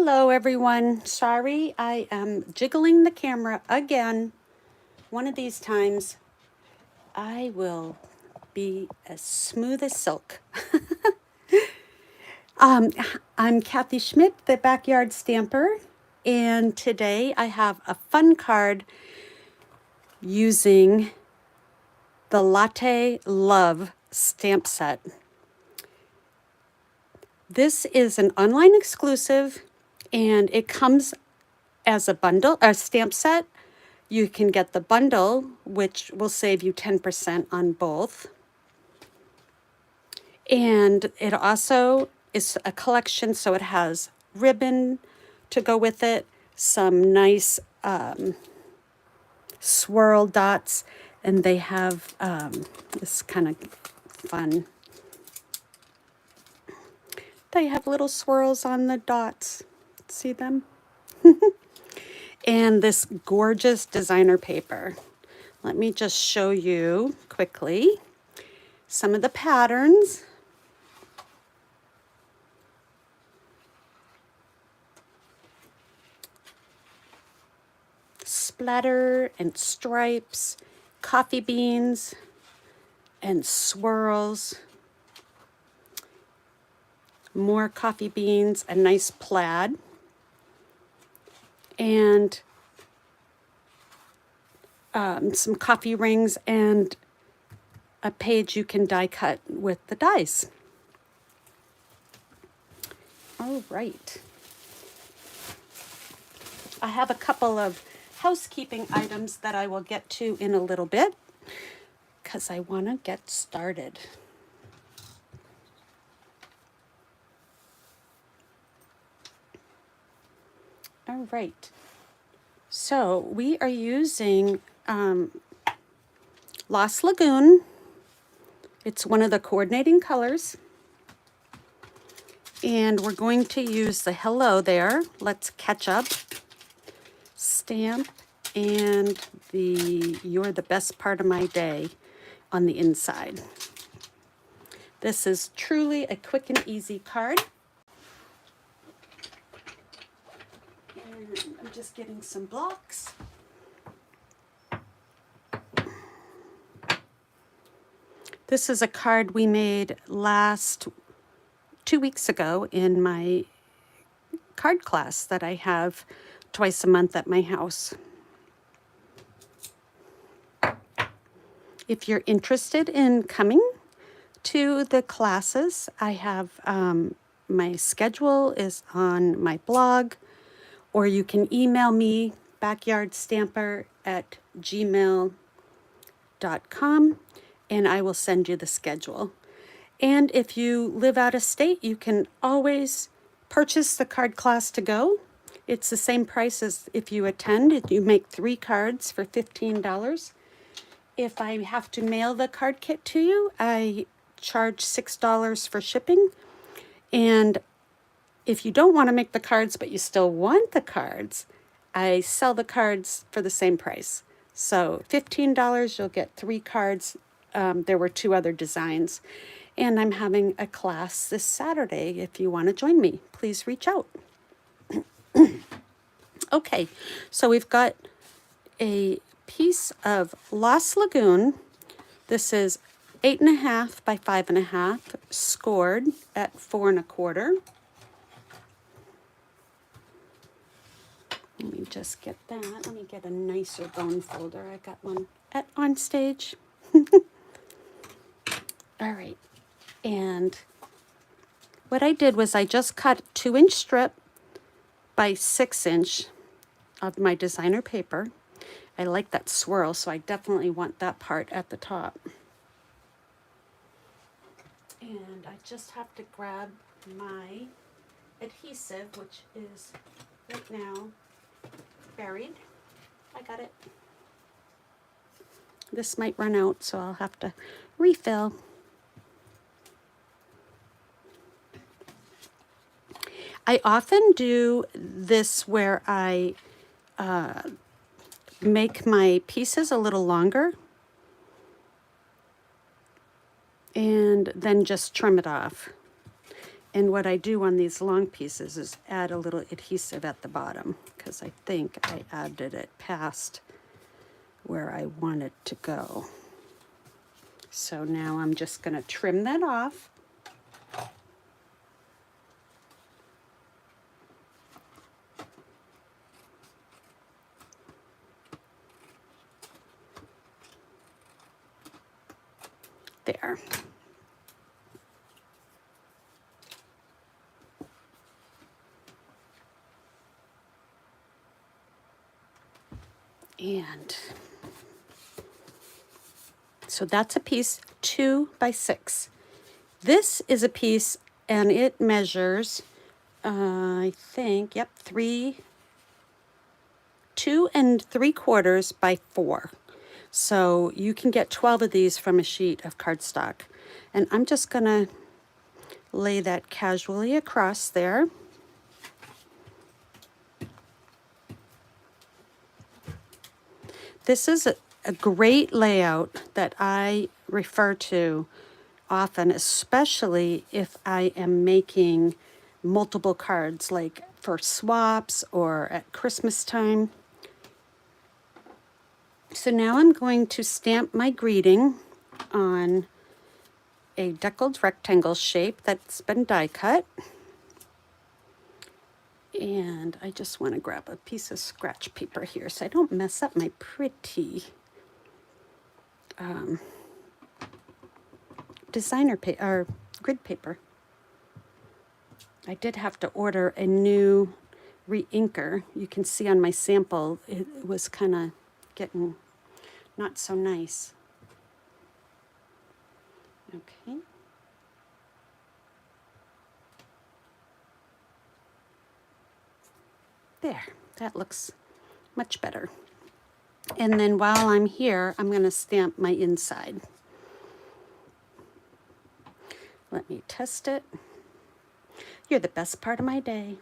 Hello everyone. Sorry, I am jiggling the camera again. One of these times I will be as smooth as silk. I'm Kathy Schmitt, the Backyard Stamper, and today I have a fun card using the Latte Love stamp set. This is an online exclusive and it comes as a bundle, a stamp set. You can get the bundle, which will save you 10% on both. And it also is a collection, so it has ribbon to go with it, some nice swirl dots, and they have this kind of fun. They have little swirls on the dots. See them? And this gorgeous designer paper. Let me just show you quickly some of the patterns. Splatter and stripes, coffee beans and swirls, more coffee beans, a nice plaid, and some coffee rings and a page you can die cut with the dies. All right. I have a couple of housekeeping items that I will get to in a little bit because I want to get started. All right. So we are using Lost Lagoon. It's one of the coordinating colors. And we're going to use the Hello There, Let's Catch Up stamp and the You're the Best Part of My Day on the inside. This is truly a quick and easy card. And I'm just getting some blocks. This is a card we made 2 weeks ago in my card class that I have twice a month at my house. If you're interested in coming to the classes, I have my schedule is on my blog, or you can email me backyardstamper@gmail.com and I will send you the schedule. And if you live out of state, you can always purchase the card class to go. It's the same price as if you attend. You make 3 cards for $15. If I have to mail the card kit to you, I charge $6 for shipping. And if you don't want to make the cards, but you still want the cards, I sell the cards for the same price. So $15, you'll get 3 cards. There were 2 other designs. And I'm having a class this Saturday. If you want to join me, please reach out. Okay, so we've got a piece of Lost Lagoon. This is 8.5 by 5.5, scored at 4 1/4. Let me just get that. Let me get a nicer bone folder. I got one on stage. All right. And what I did was I just cut a 2-inch strip by 6-inch of my designer paper. I like that swirl, so I definitely want that part at the top. And I just have to grab my adhesive, which is right now buried. I got it. This might run out, so I'll have to refill. I often do this where I make my pieces a little longer and then just trim it off. And what I do on these long pieces is add a little adhesive at the bottom, because I think I added it past where I want it to go. So now I'm just going to trim that off. There. And so that's a piece 2 by 6. This is a piece, and it measures, I think, yep, 2 3/4 by 4. So you can get 12 of these from a sheet of cardstock. And I'm just going to lay that casually across there. This is a great layout that I refer to often, especially if I am making multiple cards, like for swaps or at Christmas time. So now I'm going to stamp my greeting on a deckled rectangle shape that's been die cut. And I just want to grab a piece of scratch paper here so I don't mess up my pretty designer paper or grid paper. I did have to order a new re-inker. You can see on my sample it was kind of getting not so nice. Okay. There, that looks much better. And then while I'm here, I'm going to stamp my inside. Let me test it. You're the best part of my day.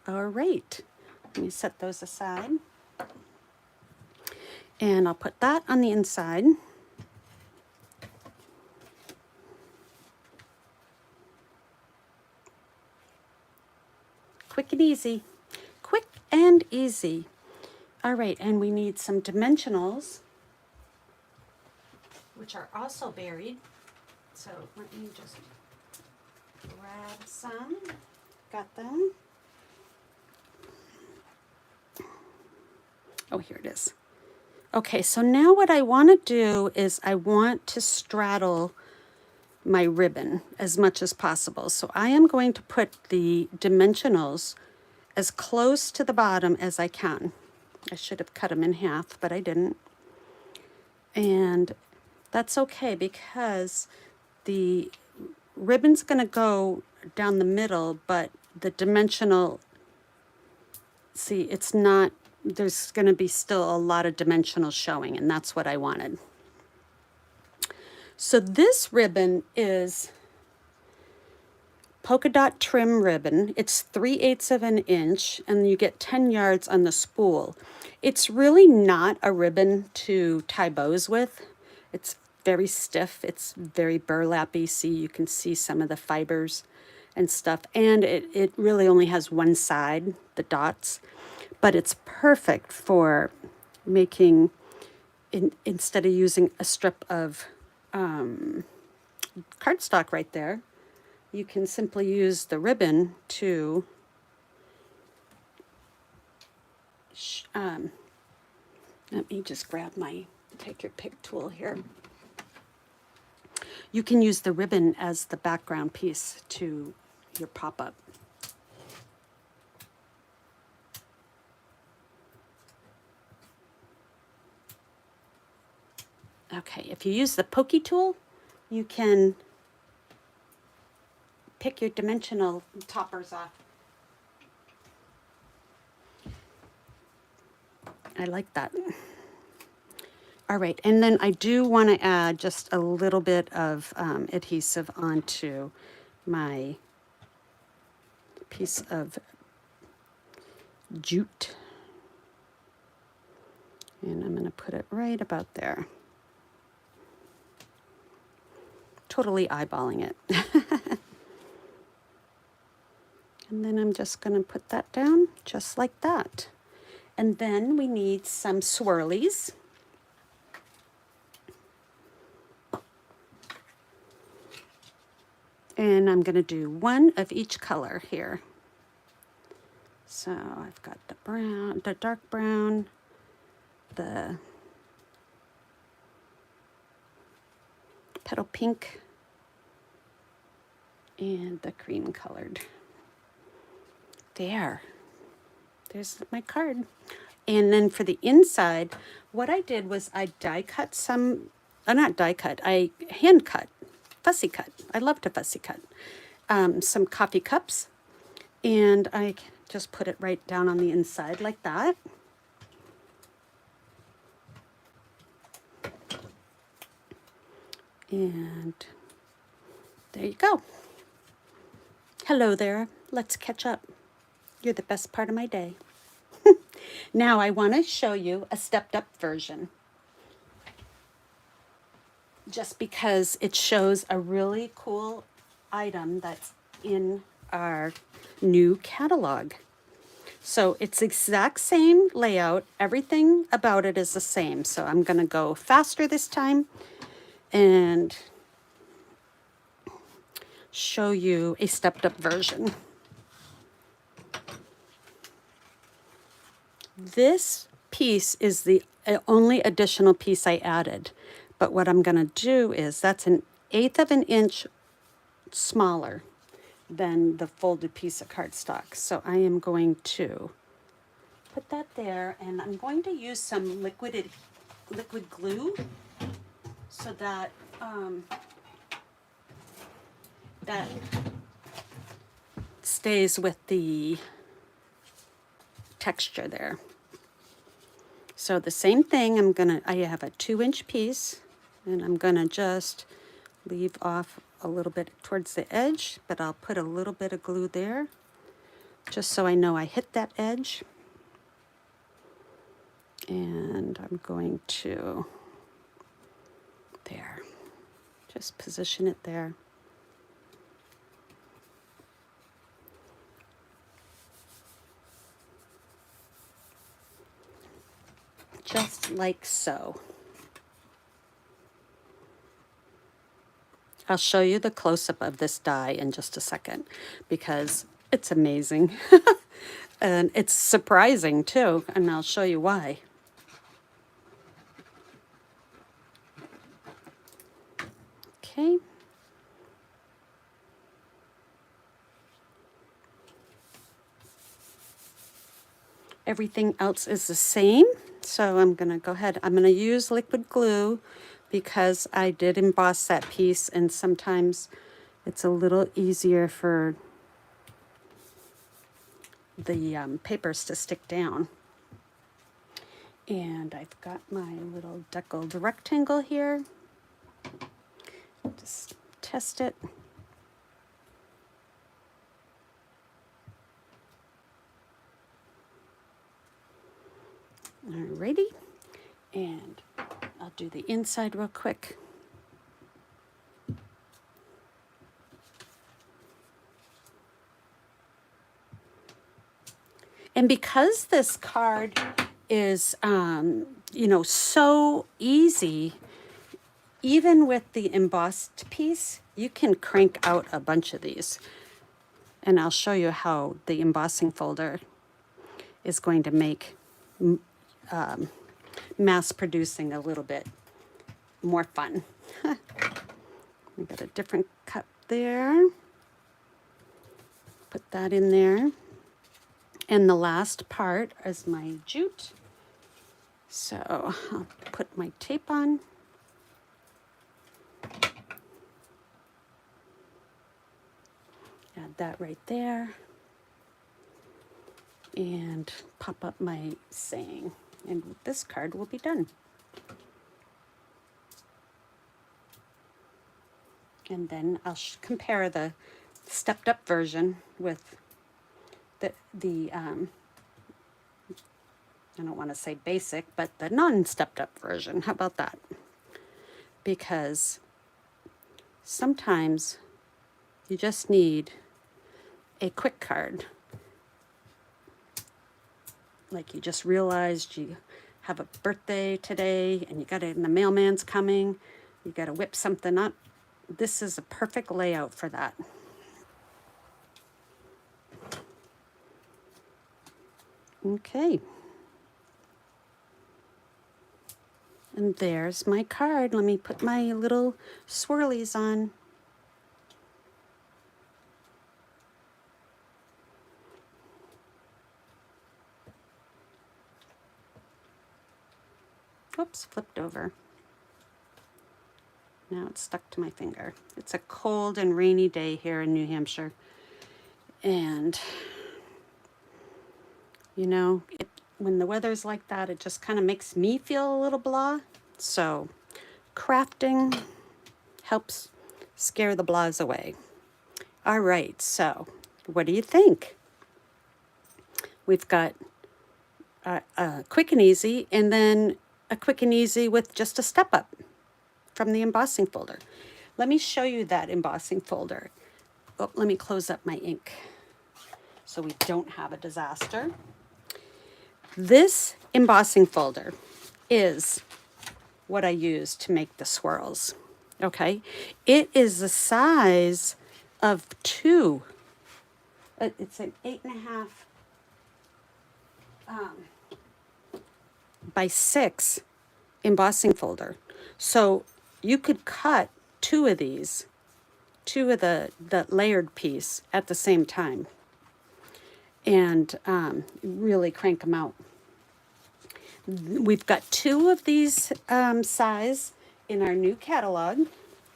All right, let me set those aside. And I'll put that on the inside. Quick and easy. Quick and easy. All right, and we need some dimensionals, which are also buried. So let me just grab some. Got them. Oh, here it is. Okay, so now what I want to do is I want to straddle my ribbon as much as possible. So I am going to put the dimensionals as close to the bottom as I can. I should have cut them in half, but I didn't. And that's okay because the ribbon's going to go down the middle, but the dimensional, see, it's not, there's going to be still a lot of dimensional showing, and that's what I wanted. So this ribbon is polka dot trim ribbon. It's 3/8 of an inch, and you get 10 yards on the spool. It's really not a ribbon to tie bows with. It's very stiff. It's very burlappy. See, you can see some of the fibers and stuff. And it really only has one side, the dots. But it's perfect for making, instead of using a strip of cardstock right there, you can simply use the ribbon to let me just grab my take your pick tool here. You can use the ribbon as the background piece to your pop-up. Okay, if you use the pokey tool, you can pick your dimensional toppers off. I like that. All right, and then I do want to add just a little bit of adhesive onto my piece of jute. And I'm going going to put it right about there. Totally eyeballing it. And then I'm just going to put that down just like that. And then we need some swirlies. And I'm going to do one of each color here. So I've got the brown, the dark brown, the petal pink, and the cream colored. There's my card. And then for the inside, what I did was I die cut some, not die cut, I hand cut, fussy cut. I love to fussy cut. Some coffee cups, and I just put it right down on the inside like that. And there you go. Hello there. Let's catch up. You're the best part of my day. Now I want to show you a stepped up version. Just because it shows a really cool item that's in our new catalog. So it's the exact same layout. Everything about it is the same. So I'm going to go faster this time and show you a stepped up version. This piece is the only additional piece I added. But what I'm going to do is, that's 1/8 of an inch smaller than the folded piece of cardstock. So I am going to put that there, and I'm going to use some liquid glue so that that stays with the texture there. So the same thing, I have a 2-inch piece, and I'm gonna just leave off a little bit towards the edge, but I'll put a little bit of glue there, just so I know I hit that edge. And I'm going to, there, just position it there. Just like so. I'll show you the close-up of this die in just a second because it's amazing. And it's surprising too, and I'll show you why. Okay. Everything else is the same. So I'm going to go ahead. I'm going to use liquid glue because I did emboss that piece, and sometimes it's a little easier for the papers to stick down. And I've got my little deckled rectangle here. Just test it. Alrighty, and I'll do the inside real quick. And because this card is, you know, so easy, even with the embossed piece, you can crank out a bunch of these. And I'll show you how the embossing folder is going to make mass producing a little bit more fun. We got a different cup there. Put that in there. And the last part is my jute. So I'll put my tape on. Add that right there. And pop up my saying. And this card will be done. And then I'll compare the stepped up version with the I don't want to say basic, but the non-stepped up version. How about that? Because sometimes you just need a quick card. Like you just realized you have a birthday today and you got it and the mailman's coming. You got to whip something up. This is a perfect layout for that. Okay. And there's my card. Let me put my little swirlies on. Oops, flipped over. Now it's stuck to my finger. It's a cold and rainy day here in New Hampshire. And, you know, when the weather's like that, it just kind of makes me feel a little blah. So crafting helps scare the blahs away. All right, so what do you think? We've got a quick and easy, and then a quick and easy with just a step up from the embossing folder. Let me show you that embossing folder. Oh, let me close up my ink so we don't have a disaster. This embossing folder is what I use to make the swirls, okay? It is the size of 2. It's an 8.5 by 6 embossing folder. So you could cut 2 of these, 2 of the layered piece at the same time, and really crank them out. We've got 2 of these size in our new catalog,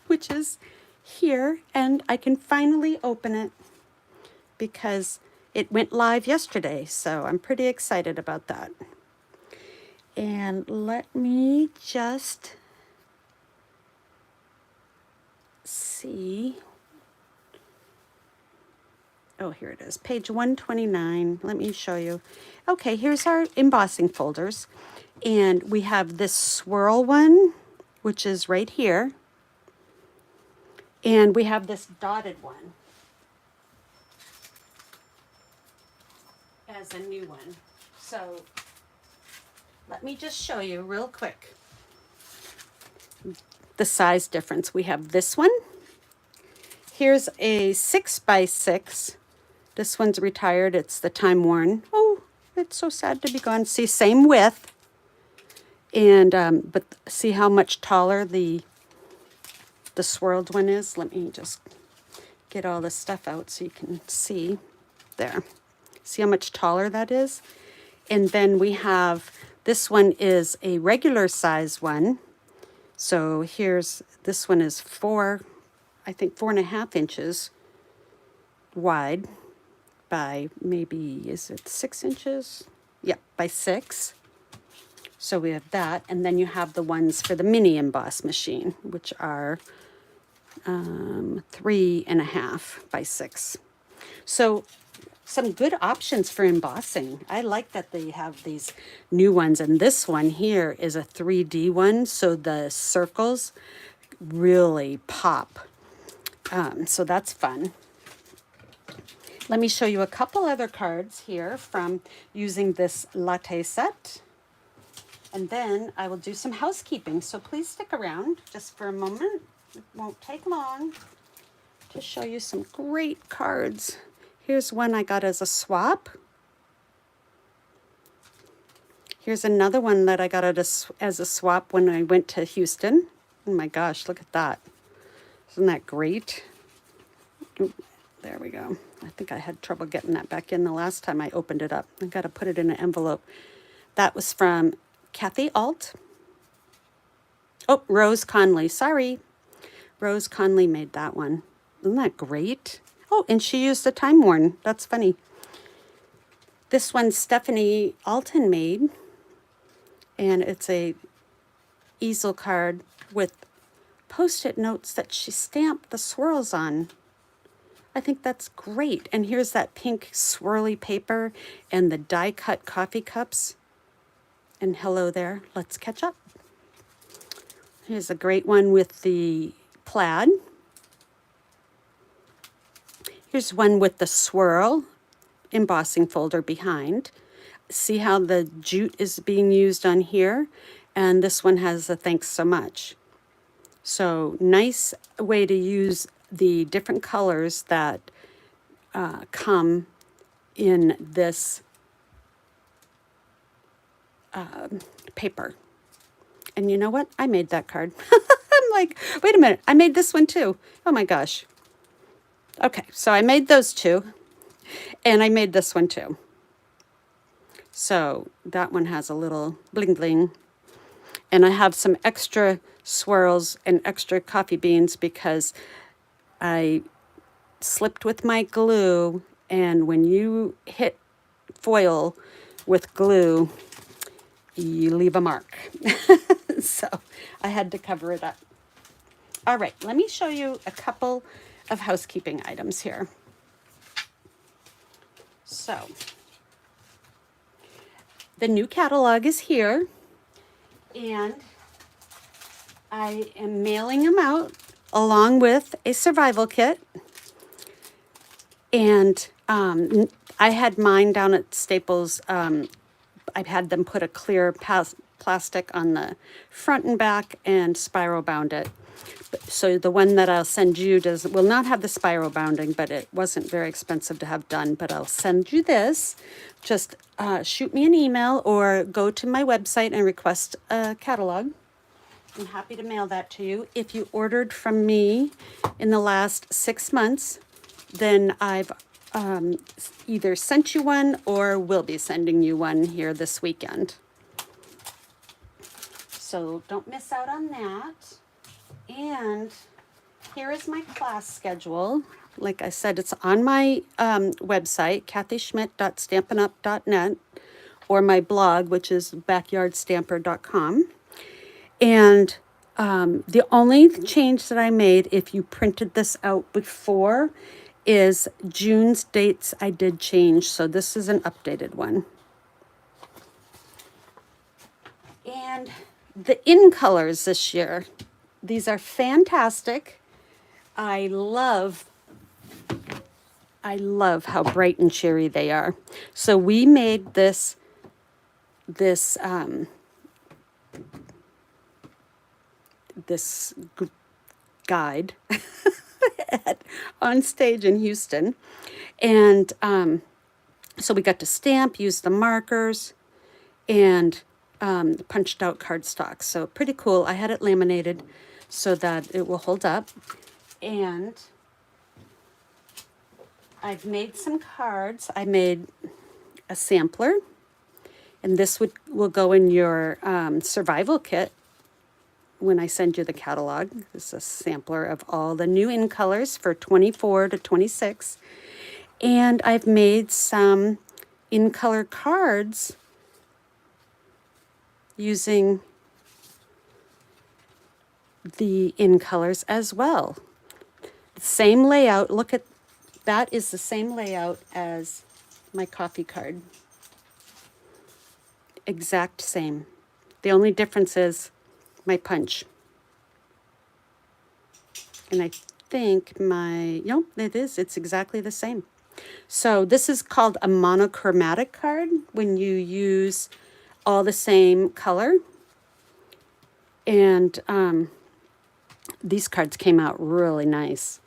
which is here, and I can finally open it because it went live yesterday, so I'm pretty excited about that. And let me just see. Oh, here it is, page 129. Let me show you. Okay, here's our embossing folders. And we have this swirl one, which is right here. And we have this dotted one as a new one. So let me just show you real quick the size difference. We have this one. Here's a 6 by 6. This one's retired. It's the time worn. Oh, it's so sad to be gone. See, same width. And, but see how much taller the swirled one is? Let me just get all this stuff out so you can see. There. See how much taller that is? And then we have, this one is a regular size one. So here's, this one is 4, I think 4.5 inches wide by maybe, is it 6 inches? Yep, by 6. So we have that, and then you have the ones for the mini emboss machine, which are 3.5 by 6. So some good options for embossing. I like that they have these new ones, and this one here is a 3D one, so the circles really pop. So that's fun. Let me show you a couple other cards here from using this latte set. And then I will do some housekeeping. So please stick around just for a moment. It won't take long to show you some great cards. Here's one I got as a swap. Here's another one that I got as a swap when I went to Houston. Oh my gosh, look at that. Isn't that great? Ooh, there we go. I think I had trouble getting that back in the last time I opened it up. I got to put it in an envelope. That was from Kathy Alt. Oh, Rose Conley. Sorry. Rose Conley made that one. Isn't that great? Oh, and she used a time worn. That's funny. This one Stephanie Alton made. And it's a easel card with Post-it notes that she stamped the swirls on. I think that's great. And here's that pink swirly paper and the die-cut coffee cups. And hello there, let's catch up. Here's a great one with the plaid. Here's one with the swirl embossing folder behind. See how the jute is being used on here? And this one has a thanks so much. So nice way to use the different colors that come in this paper. And you know what? I made that card. I'm like, wait a minute, I made this one too. Oh my gosh. Okay, so I made those two, and I made this one too. So that one has a little bling bling. And I have some extra swirls and extra coffee beans because I slipped with my glue, and when you hit foil with glue, you leave a mark. So I had to cover it up. All right, let me show you a couple of housekeeping items here. So the new catalog is here, and I am mailing them out along with a survival kit. And I had mine down at Staples. I've had them put a clear plastic on the front and back and spiral bound it. So the one that I'll send you will not have the spiral bounding, but it wasn't very expensive to have done. But I'll send you this. Just shoot me an email or go to my website and request a catalog. I'm happy to mail that to you. If you ordered from me in the last 6 months, then I've either sent you one or will be sending you one here this weekend. So don't miss out on that. And here is my class schedule. Like I said, it's on my website, kathyschmitt.stampinup.net, or my blog, which is backyardstamper.com. And the only change that I made, if you printed this out before, is June's dates I did change. So this is an updated one. And the in colors this year, these are fantastic. I love how bright and cheery they are. So we made this guide on stage in Houston. And so we got to stamp, use the markers, and punched out cardstock. So pretty cool. I had it laminated so that it will hold up. And I've made some cards. I made a sampler, and this will go in your survival kit when I send you the catalog. This is a sampler of all the new in colors for 24 to 26. And I've made some in color cards using the in colors as well. Same layout. Look at that, is the same layout as my coffee card. Exact same. The only difference is my punch. And I think it's exactly the same. So this is called a monochromatic card when you use all the same color. And these cards came out really nice.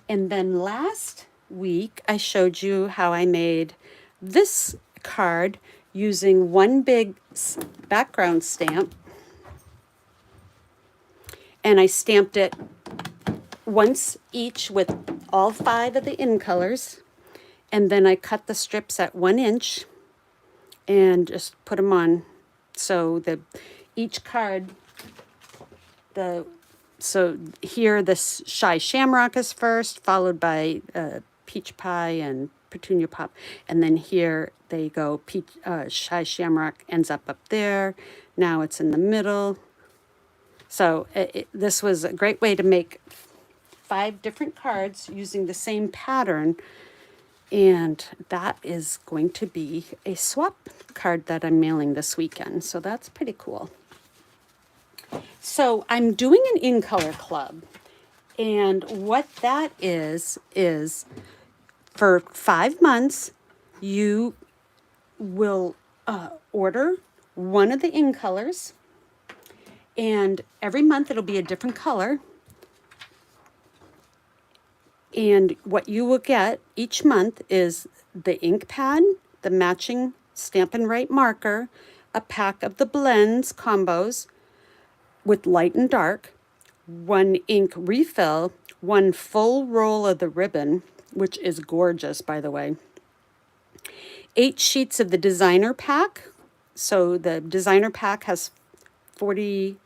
And then last week, I showed you how I made this card using one big background stamp. And I stamped it once each with all 5 of the in colors. And then I cut the strips at 1 inch and just put them on. So each card, so here this Shy Shamrock is first, followed by Peach Pie and Petunia Pop. And then here they go, Shy Shamrock ends up there. Now it's in the middle. So this was a great way to make 5 different cards using the same pattern And that is going to be a swap card that I'm mailing this weekend. So that's pretty cool. So I'm doing an in color club. And what that is for 5 months, you will order one of the in colors. And every month it'll be a different color. And what you will get each month is the ink pad, the matching Stampin' Right marker, a pack of the blends combos with light and dark, one ink refill, one full roll of the ribbon, which is gorgeous, by the way, 8 sheets of the designer pack. So the designer pack has 40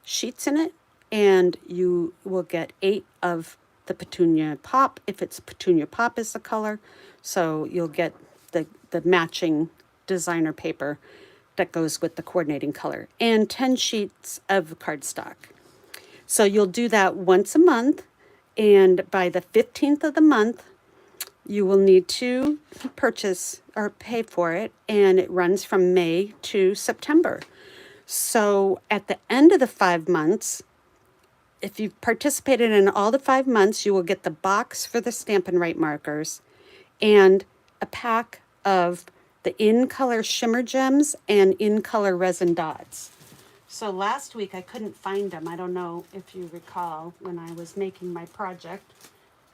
sheets in it, and you will get 8 of the Petunia Pop, if it's Petunia Pop is the color. So you'll get the matching designer paper that goes with the coordinating color, and 10 sheets of cardstock. So you'll do that once a month, and by the 15th of the month, you will need to purchase or pay for it, and it runs from May to September. So at the end of the 5 months, if you've participated in all the 5 months, you will get the box for the Stampin' Right markers and a pack of the in-color shimmer gems and in-color resin dots. So last week I couldn't find them. I don't know if you recall when I was making my project.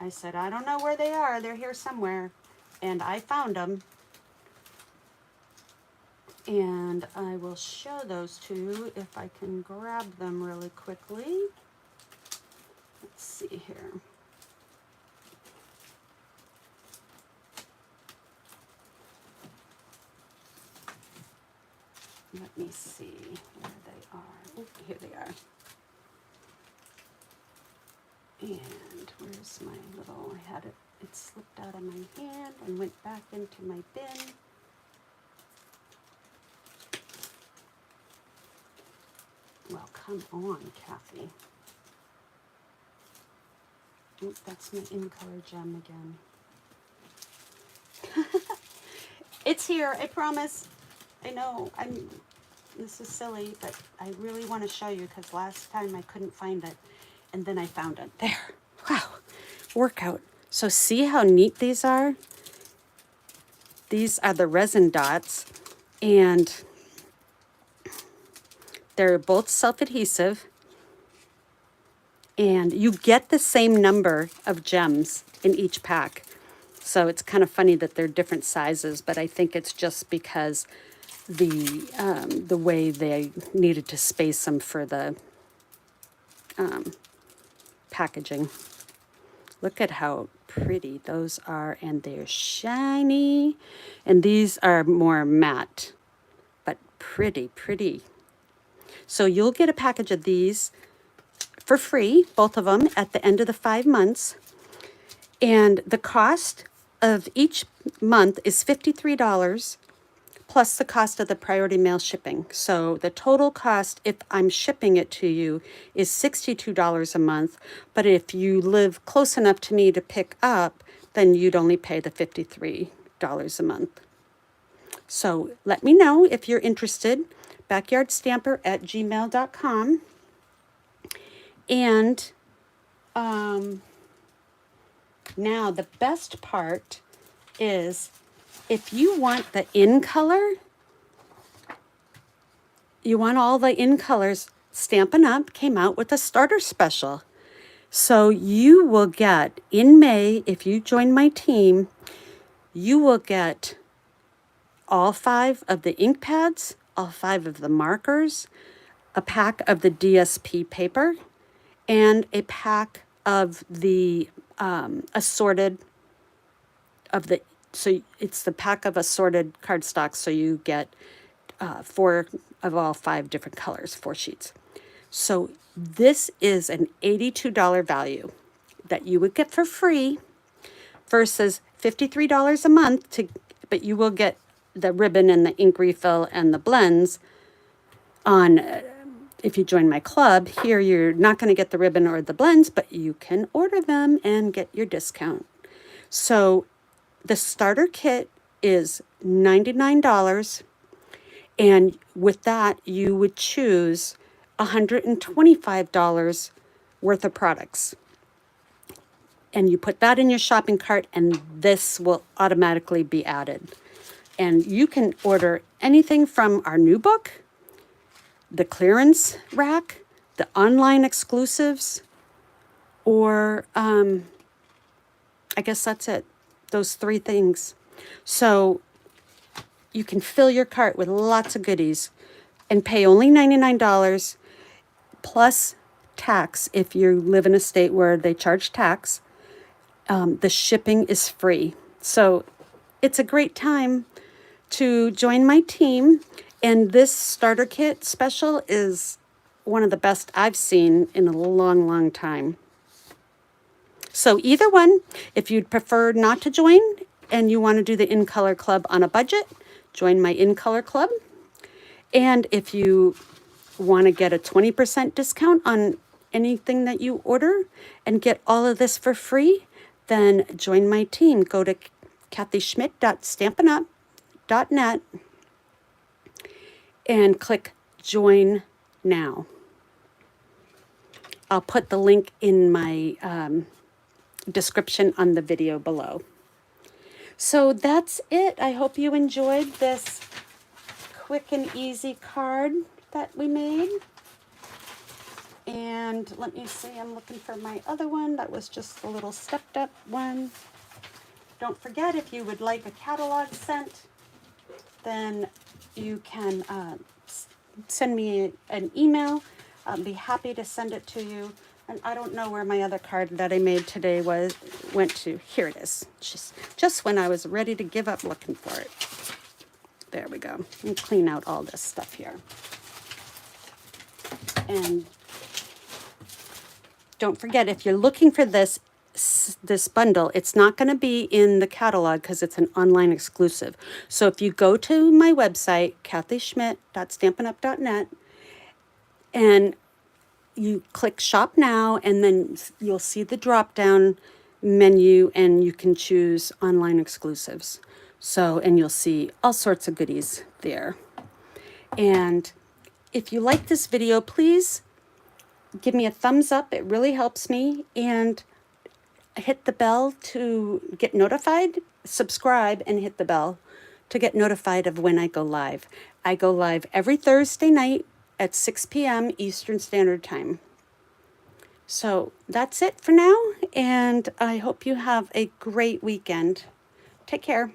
I said, I don't know where they are. They're here somewhere. And I found them. And I will show those to you if I can grab them really quickly. Let's see here. Let me see where they are. Oh, here they are. And where's my little, I had it, it slipped out of my hand and went back into my bin. Well, come on, Kathy. Oop, that's my in-color gem again. It's here, I promise. I know, this is silly, but I really want to show you because last time I couldn't find it, and then I found it. There. Wow. Workout. So see how neat these are? These are the resin dots, and they're both self-adhesive, and you get the same number of gems in each pack. So it's kind of funny that they're different sizes, but I think it's just because the way they needed to space them for the packaging. Look at how pretty those are, and they're shiny. And these are more matte, but pretty, pretty. So you'll get a package of these for free, both of them, at the end of the 5 months. And the cost of each month is $53 plus the cost of the priority mail shipping. So the total cost, if I'm shipping it to you, is $62 a month. But if you live close enough to me to pick up, then you'd only pay the $53 a month. So let me know if you're interested. backyardstamper@gmail.com. And now the best part is if you want the in color, you want all the in colors, Stampin' Up! Came out with a starter special. So you will get, in May, if you join my team, you will get all 5 of the ink pads, all 5 of the markers, a pack of the DSP paper, and a pack of the assorted of the, so it's the pack of assorted cardstock, so you get 4 of all 5 different colors, 4 sheets. So this is an $82 value that you would get for free versus $53 a month, but you will get the ribbon and the ink refill and the blends on, if you join my club. Here you're not going to get the ribbon or the blends, but you can order them and get your discount. So The starter kit is $99, and with that, you would choose $125 worth of products. And you put that in your shopping cart, and this will automatically be added. And you can order anything from our new book, the clearance rack, the online exclusives, or I guess that's it. Those three things. So you can fill your cart with lots of goodies and pay only $99 plus tax if you live in a state where they charge tax. The shipping is free. So it's a great time to join my team. And this starter kit special is one of the best I've seen in a long, long time. So either one, if you'd prefer not to join and you want to do the In Color Club on a budget, join my In Color Club. And if you want to get a 20% discount on anything that you order and get all of this for free, then join my team. Go to kathyschmitt.stampinup.net and click Join Now. I'll put the link in my description on the video below. So that's it. I hope you enjoyed this quick and easy card that we made. And let me see, I'm looking for my other one. That was just a little stepped up one. Don't forget, if you would like a catalog sent, then you can send me an email. I'll be happy to send it to you. And I don't know where my other card that I made today went to. Here it is. Just when I was ready to give up looking for it. There we go. And clean out all this stuff here. And don't forget, if you're looking for this bundle, it's not going to be in the catalog because it's an online exclusive. So if you go to my website, kathyschmitt.stampinup.net, and you click Shop Now, and then you'll see the drop-down menu, and you can choose online exclusives. So, and you'll see all sorts of goodies there. And if you like this video, please give me a thumbs up. It really helps me. And hit the bell to get notified. Subscribe and hit the bell to get notified of when I go live. I go live every Thursday night at 6 p.m. Eastern Standard Time. So that's it for now, and I hope you have a great weekend. Take care.